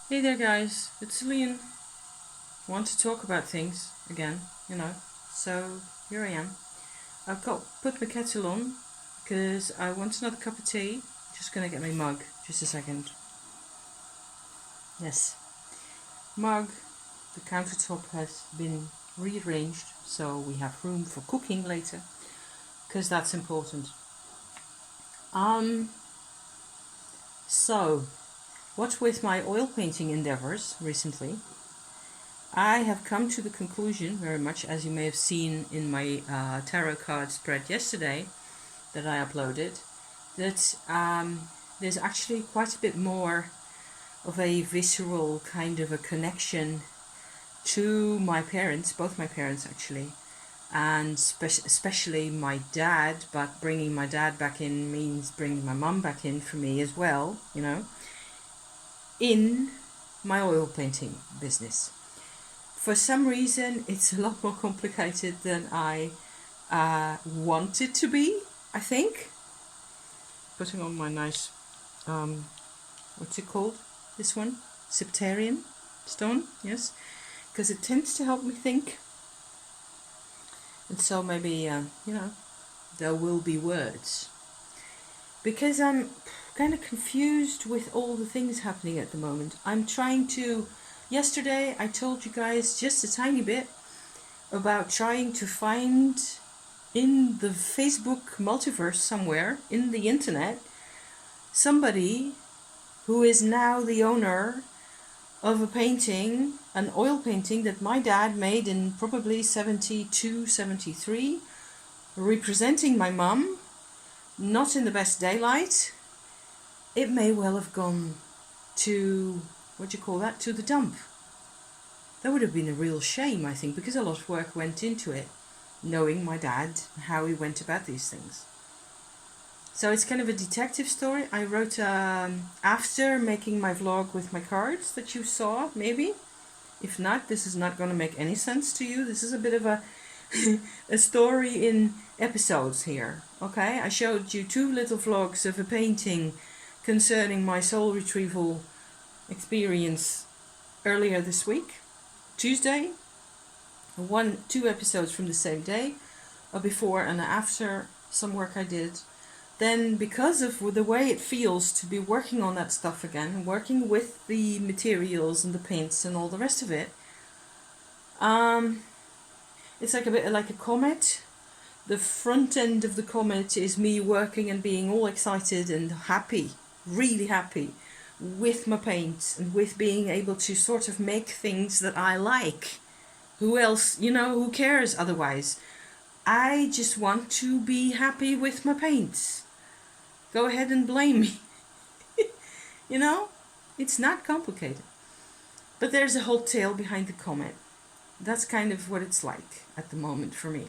Hey there guys, it's Celine. Want to talk about things again, So here I am. I've got put my kettle on because I want another cup of tea. Just gonna get my mug. Just a second. Yes. Mug. The countertop has been rearranged so we have room for cooking later. Because that's important. Um so what with my oil painting endeavors recently, I have come to the conclusion, very much as you may have seen in my tarot card spread yesterday that I uploaded, that there's actually quite a bit more of a visceral kind of a connection to my parents, both my parents actually, and especially my dad, but bringing my dad back in means bringing my mum back in for me as well, in my oil painting business. For some reason, it's a lot more complicated than I want it to be, I think. Putting on my nice, what's it called? This one? Septarian stone, yes. Because it tends to help me think. And so maybe, there will be words. Because I'm kind of confused with all the things happening at the moment. I'm trying to... Yesterday, I told you guys just a tiny bit about trying to find in the Facebook multiverse somewhere, in the internet, somebody who is now the owner of a painting, an oil painting that my dad made in probably 72, 73, representing my mum, not in the best daylight. It may well have gone to, to the dump. That would have been a real shame, I think, because a lot of work went into it, knowing my dad, how he went about these things. So it's kind of a detective story. I wrote after making my vlog with my cards that you saw, maybe. If not, this is not going to make any sense to you. This is a bit of a a story in episodes here. Okay, I showed you 2 little vlogs of a painting concerning my soul retrieval experience earlier this week, Tuesday. 2 episodes from the same day, a before and after some work I did. Then, because of the way it feels to be working on that stuff again, working with the materials and the paints and all the rest of it, it's like a bit like a comet. The front end of the comet is me working and being all excited and happy, really happy, with my paints and with being able to sort of make things that I like. Who else, who cares otherwise? I just want to be happy with my paints. Go ahead and blame me. It's not complicated. But there's a whole tale behind the comet. That's kind of what it's like at the moment for me.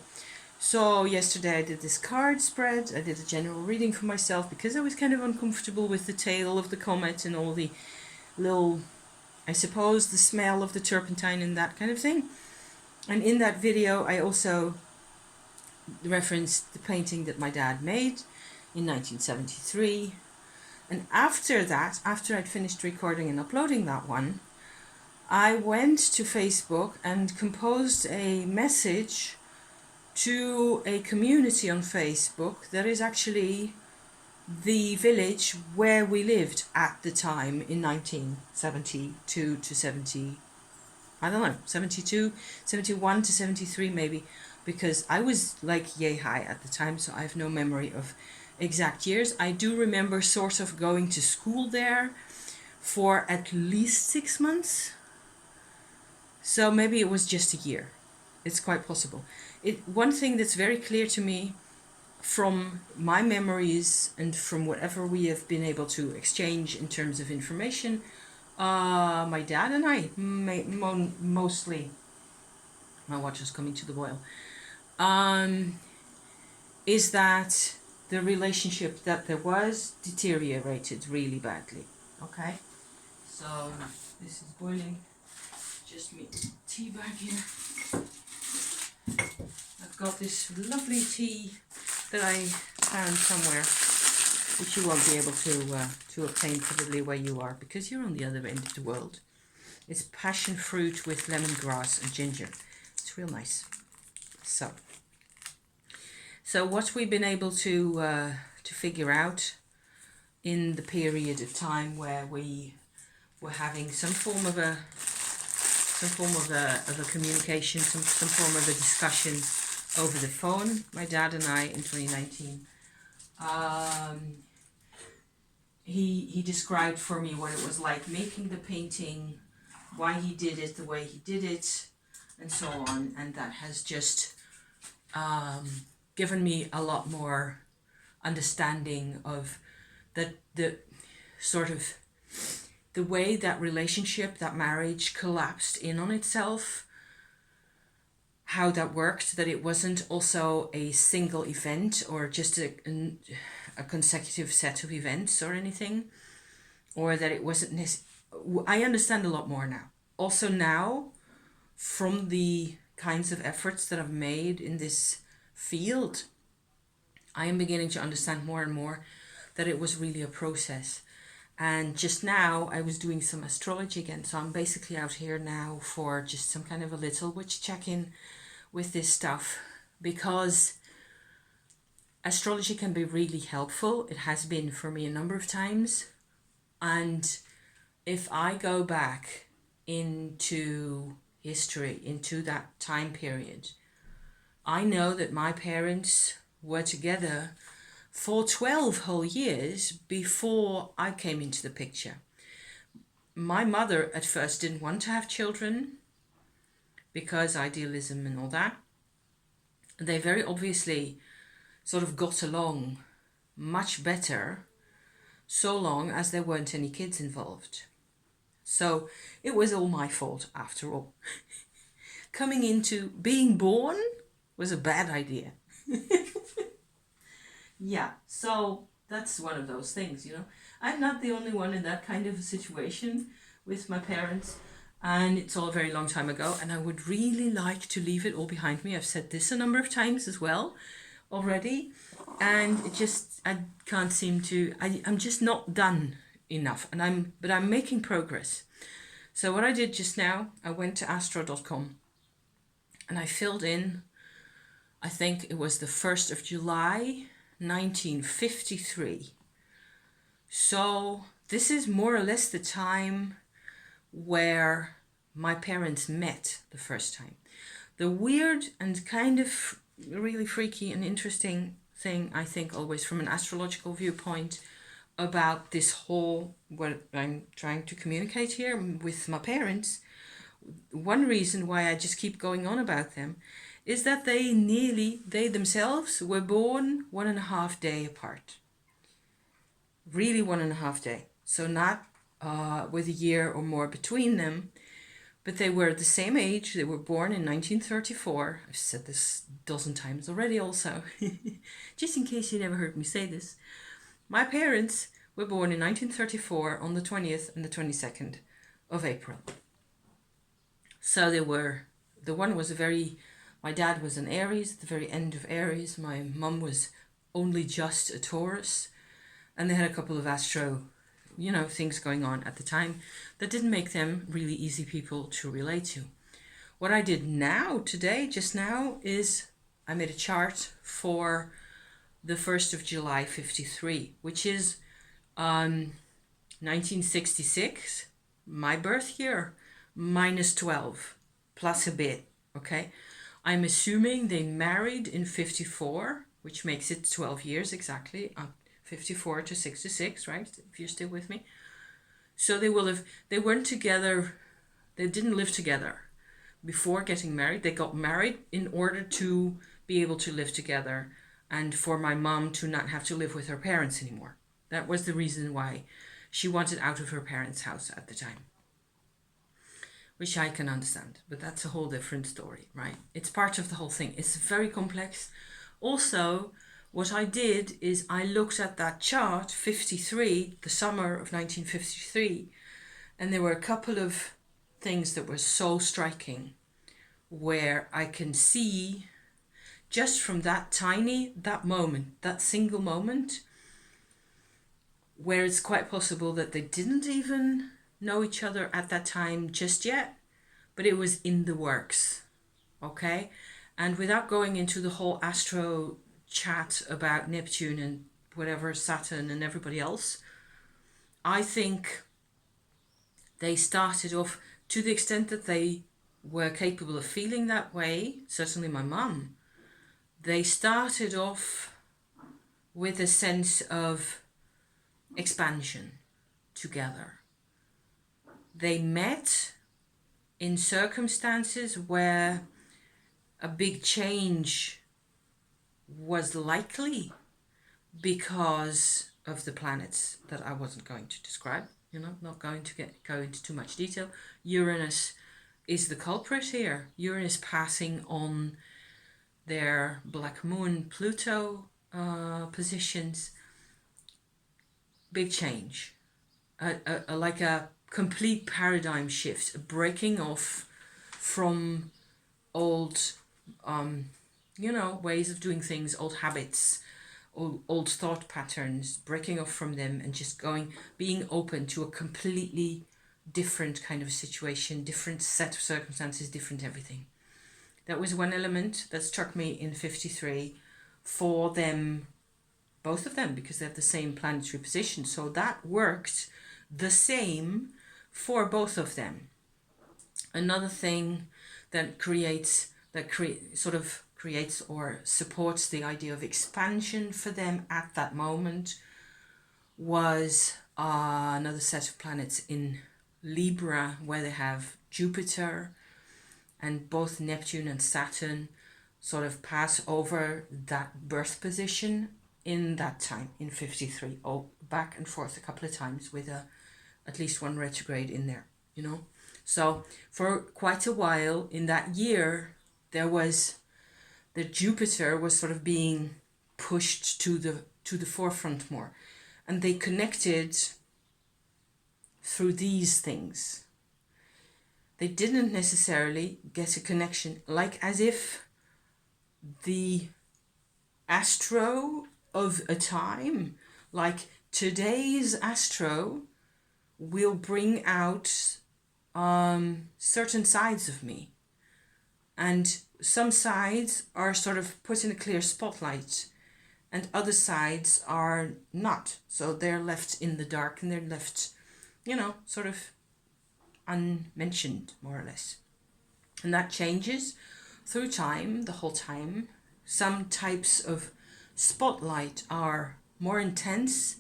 So yesterday I did this card spread. I did a general reading for myself because I was kind of uncomfortable with the tail of the comet and all the little, I suppose, the smell of the turpentine and that kind of thing. And in that video I also referenced the painting that my dad made in 1973. And after that, after I'd finished recording and uploading that one, I went to Facebook and composed a message to a community on Facebook that is actually the village where we lived at the time in 1972 to 70, I don't know, 72, 71 to 73 maybe, because I was like yay high at the time, so I have no memory of exact years. I do remember sort of going to school there for at least 6 months. So maybe it was just a year. It's quite possible. One thing that's very clear to me from my memories and from whatever we have been able to exchange in terms of information, my dad and I, mostly, my watch is coming to the boil, is that the relationship that there was deteriorated really badly. Okay, so this is boiling. Just me tea bag here. I've got this lovely tea that I found somewhere. which you won't be able to obtain probably where you are because you're on the other end of the world. It's passion fruit with lemongrass and ginger. It's real nice. So what we've been able to figure out in the period of time where we were having some form of a communication, some form of a discussion over the phone, my dad and I, in 2019. He described for me what it was like making the painting, why he did it the way he did it, and so on, and that has just given me a lot more understanding of the sort of the way that relationship, that marriage collapsed in on itself, how that worked, that it wasn't also a single event or just a consecutive set of events or anything, or that it wasn't I understand a lot more now. Also now, from the kinds of efforts that I've made in this field, I am beginning to understand more and more that it was really a process. And just now I was doing some astrology again, so I'm basically out here now for just some kind of a little witch check-in with this stuff, because astrology can be really helpful. It has been for me a number of times. And if I go back into history, into that time period, I know that my parents were together for 12 whole years before I came into the picture. My mother at first didn't want to have children because idealism and all that. They very obviously sort of got along much better so long as there weren't any kids involved. So it was all my fault after all. Coming into being born was a bad idea. Yeah, so that's one of those things, you know. I'm not the only one in that kind of a situation with my parents, and it's all a very long time ago, and I would really like to leave it all behind me. I've said this a number of times as well already, and I can't seem to, I'm just not done enough, but I'm making progress. So what I did just now, I went to astro.com and I filled in, I think it was the 1st of July 1953. So this is more or less the time where my parents met the first time. The weird and kind of really freaky and interesting thing, I think, always from an astrological viewpoint about this whole, what I'm trying to communicate here with my parents, one reason why I just keep going on about them is that they themselves were born 1.5 days apart. Really 1.5 days. So not with a year or more between them, but they were the same age. They were born in 1934. I've said this a dozen times already also, just in case you never heard me say this. My parents were born in 1934 on the 20th and the 22nd of April. So my dad was an Aries, at the very end of Aries. My mum was only just a Taurus. And they had a couple of astro, things going on at the time that didn't make them really easy people to relate to. What I did just now, is I made a chart for the 1st of July 53, which is 1966, my birth year, minus 12, plus a bit, okay? I'm assuming they married in 54, which makes it 12 years exactly, 54 to 66, right? If you're still with me. So they weren't together, they didn't live together before getting married. They got married in order to be able to live together and for my mom to not have to live with her parents anymore. That was the reason why she wanted out of her parents' house at the time. Which I can understand, but that's a whole different story, right? It's part of the whole thing. It's very complex. Also, what I did is I looked at that chart, 53, the summer of 1953, and there were a couple of things that were so striking where I can see just from that single moment, where it's quite possible that they didn't even know each other at that time just yet, but it was in the works. Okay? And without going into the whole astro chat about Neptune and whatever, Saturn and everybody else, I think they started off, to the extent that they were capable of feeling that way, certainly my mum, they started off with a sense of expansion together. They met in circumstances where a big change was likely because of the planets that I wasn't going to describe, not going to go into too much detail. Uranus is the culprit here. Uranus passing on their black moon Pluto positions. Big change. Like a complete paradigm shift, a breaking off from old ways of doing things, old habits, old thought patterns, breaking off from them and just being open to a completely different kind of situation, different set of circumstances, different everything. That was one element that struck me in 53 for them, both of them, because they have the same planetary position. So that worked the same for both of them. Another thing that creates or supports the idea of expansion for them at that moment was another set of planets in Libra, where they have Jupiter, and both Neptune and Saturn sort of pass over that birth position in that time, in 53, back and forth a couple of times with at least one retrograde in there, So for quite a while in that year, the Jupiter was sort of being pushed to the forefront more, and they connected through these things. They didn't necessarily get a connection, like as if the astro of a time, like today's astro, will bring out certain sides of me, and some sides are sort of put in a clear spotlight and other sides are not, so they're left in the dark and they're left sort of unmentioned, more or less. And that changes through time, the whole time. Some types of spotlight are more intense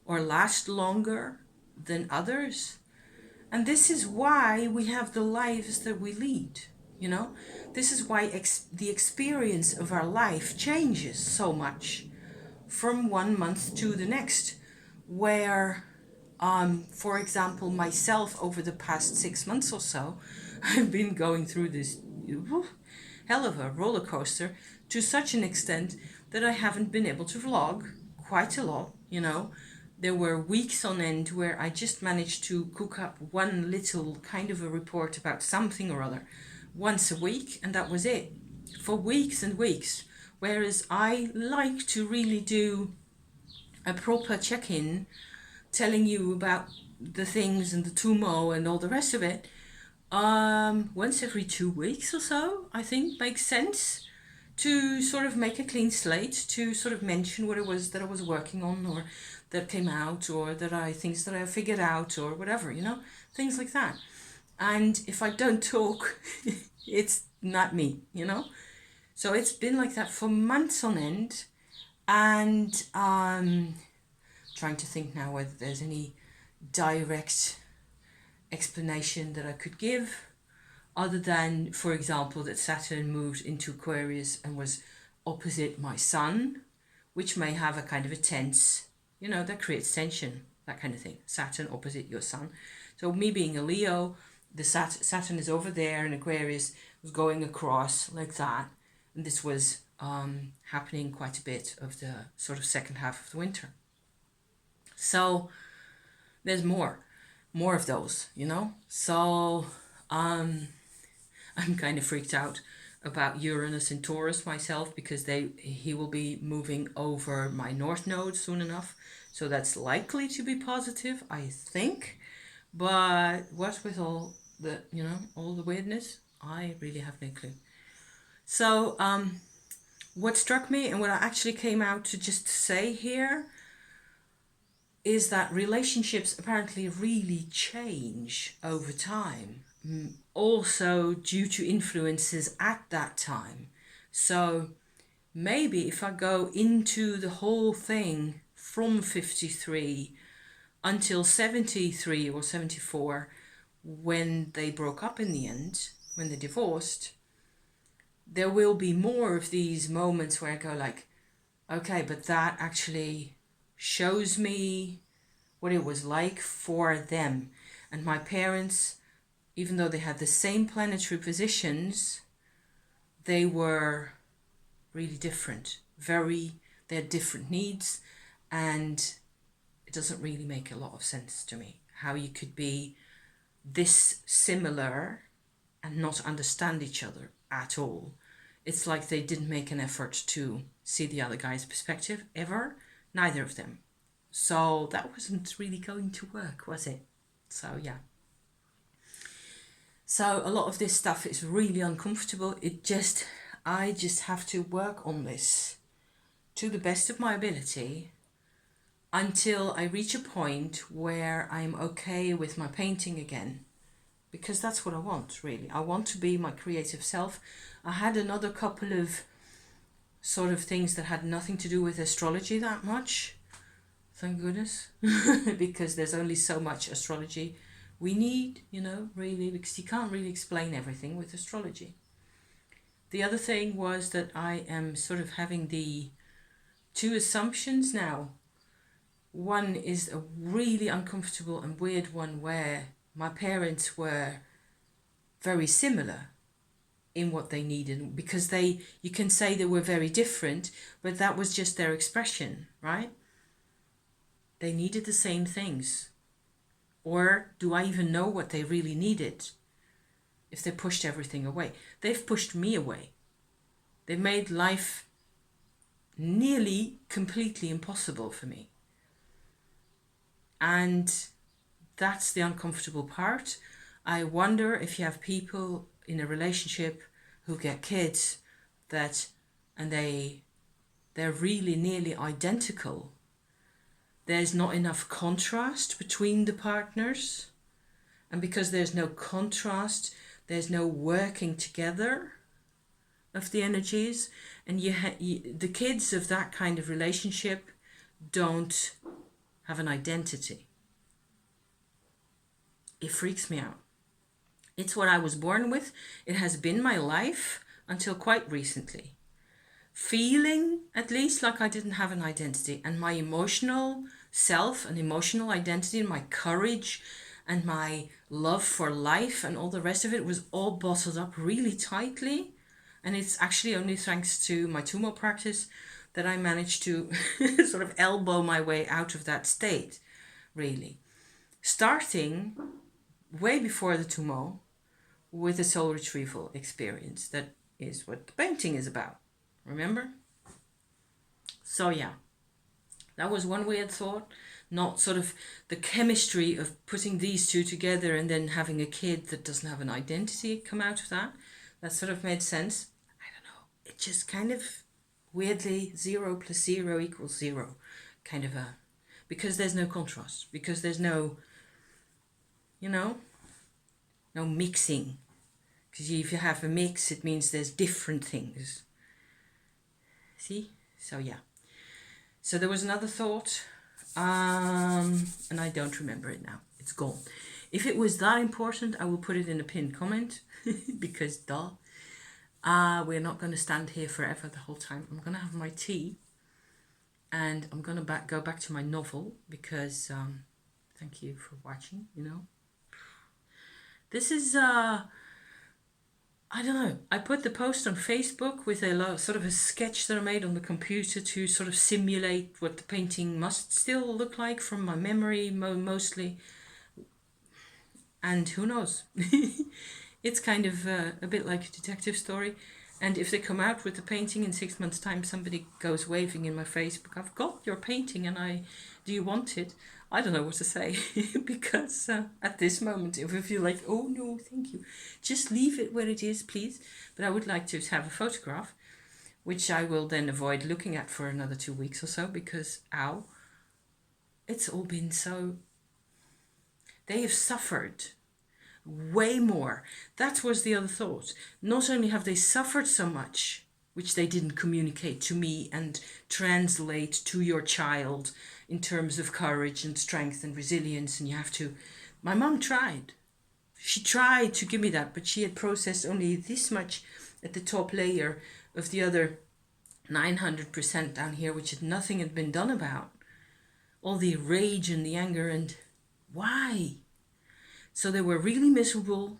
or last longer than others. And this is why we have the lives that we lead, This is why the experience of our life changes so much from one month to the next. Where, for example, myself over the past 6 months or so, I've been going through this hell of a roller coaster to such an extent that I haven't been able to vlog quite a lot, There were weeks on end where I just managed to cook up one little kind of a report about something or other once a week, and that was it for weeks and weeks. Whereas I like to really do a proper check-in, telling you about the things and the tumo and all the rest of it, once every 2 weeks or so, I think makes sense, to sort of make a clean slate, to sort of mention what it was that I was working on, or that came out, or things that I figured out, or whatever, things like that. And if I don't talk, it's not me, So it's been like that for months on end, and trying to think now whether there's any direct explanation that I could give, other than, for example, that Saturn moved into Aquarius and was opposite my sun, which may have a kind of a tense, that creates tension, that kind of thing. Saturn opposite your sun. So me being a Leo, the Saturn is over there, and Aquarius was going across like that, and this was happening quite a bit of the sort of second half of the winter. So there's more of those, So I'm kind of freaked out about Uranus in Taurus myself, because he will be moving over my North Node soon enough So that's likely to be positive, I think. But what with all the, all the weirdness, I really have no clue. So what struck me and what I actually came out to just say here is that relationships apparently really change over time, also due to influences at that time. So maybe if I go into the whole thing from 53 until 73 or 74, when they broke up in the end, when they divorced, there will be more of these moments where I go like, okay, but that actually shows me what it was like for them. And my parents, even though they had the same planetary positions, they were really different. They had different needs, and it doesn't really make a lot of sense to me how you could be this similar and not understand each other at all. It's like they didn't make an effort to see the other guy's perspective ever, neither of them. So that wasn't really going to work, was it? So yeah. So a lot of this stuff is really uncomfortable. I just have to work on this to the best of my ability until I reach a point where I'm okay with my painting again. Because that's what I want, really. I want to be my creative self. I had another couple of sort of things that had nothing to do with astrology that much. Thank goodness. Because there's only so much astrology we need, really, because you can't really explain everything with astrology. The other thing was that I am sort of having the two assumptions now. One is a really uncomfortable and weird one where my parents were very similar in what they needed, because you can say they were very different, but that was just their expression, right? They needed the same things. Or do I even know what they really needed if they pushed everything away? They've pushed me away. They've made life nearly completely impossible for me. And that's the uncomfortable part. I wonder if you have people in a relationship who get kids and they're really nearly identical. There's not enough contrast between the partners. And because there's no contrast, there's no working together of the energies. And the kids of that kind of relationship don't have an identity. It freaks me out. It's what I was born with. It has been my life until quite recently. Feeling, at least, like I didn't have an identity. And my emotional self and emotional identity and my courage and my love for life and all the rest of it was all bottled up really tightly. And it's actually only thanks to my Tumo practice that I managed to sort of elbow my way out of that state, really. Starting way before the Tumo with a soul retrieval experience. That is what the painting is about. Remember? So yeah, that was one weird thought. Not sort of the chemistry of putting these two together and then having a kid that doesn't have an identity come out of that. That sort of made sense. I don't know. It just kind of weirdly 0 + 0 = 0. Kind of because there's no contrast. Because there's no, no mixing. Because if you have a mix, it means there's different things. See? So yeah. So there was another thought, and I don't remember it now. It's gone. If it was that important, I will put it in a pinned comment, because duh. We're not going to stand here forever the whole time. I'm going to have my tea, and I'm going to go back to my novel, because thank you for watching, This is... I don't know. I put the post on Facebook with a sort of a sketch that I made on the computer to sort of simulate what the painting must still look like from my memory, mostly. And who knows? It's kind of a bit like a detective story. And if they come out with the painting in 6 months' time, somebody goes waving in my Facebook, I've got your painting and do you want it? I don't know what to say because at this moment, if I feel like, oh no, thank you, just leave it where it is, please. But I would like to have a photograph, which I will then avoid looking at for another 2 weeks or so because, ow, it's all been so... They have suffered way more. That was the other thought. Not only have they suffered so much, which they didn't communicate to me and translate to your child in terms of courage and strength and resilience, and you have to... My mum tried. She tried to give me that, but she had processed only this much at the top layer of the other 900% down here, which nothing had been done about. All the rage and the anger, and why? So they were really miserable,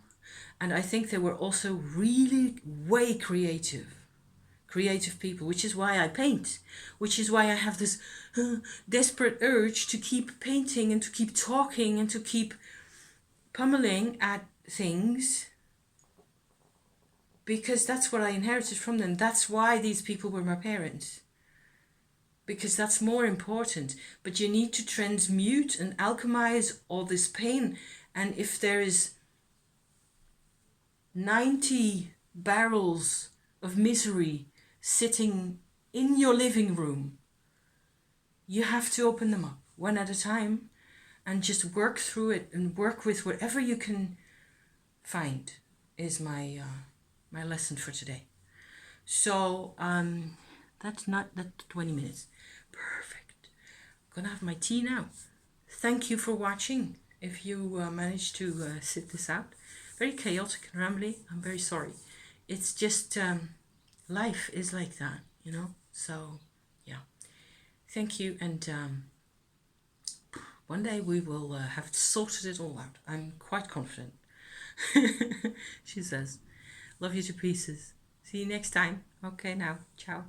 and I think they were also really way creative people, which is why I paint, which is why I have this desperate urge to keep painting and to keep talking and to keep pummeling at things, because that's what I inherited from them. That's why these people were my parents, because that's more important. But you need to transmute and alchemize all this pain. And if there is 90 barrels of misery sitting in your living room, you have to open them up one at a time and just work through it and work with whatever you can find, is my lesson for today. So that's 20 minutes. Perfect. I'm gonna have my tea now. Thank you for watching. If you managed to sit this out, very chaotic and rambly, I'm very sorry. It's just life is like that, you know. So yeah, thank you, and one day we will have sorted it all out. I'm quite confident. She says, love you to pieces. See you next time. Okay, now, ciao.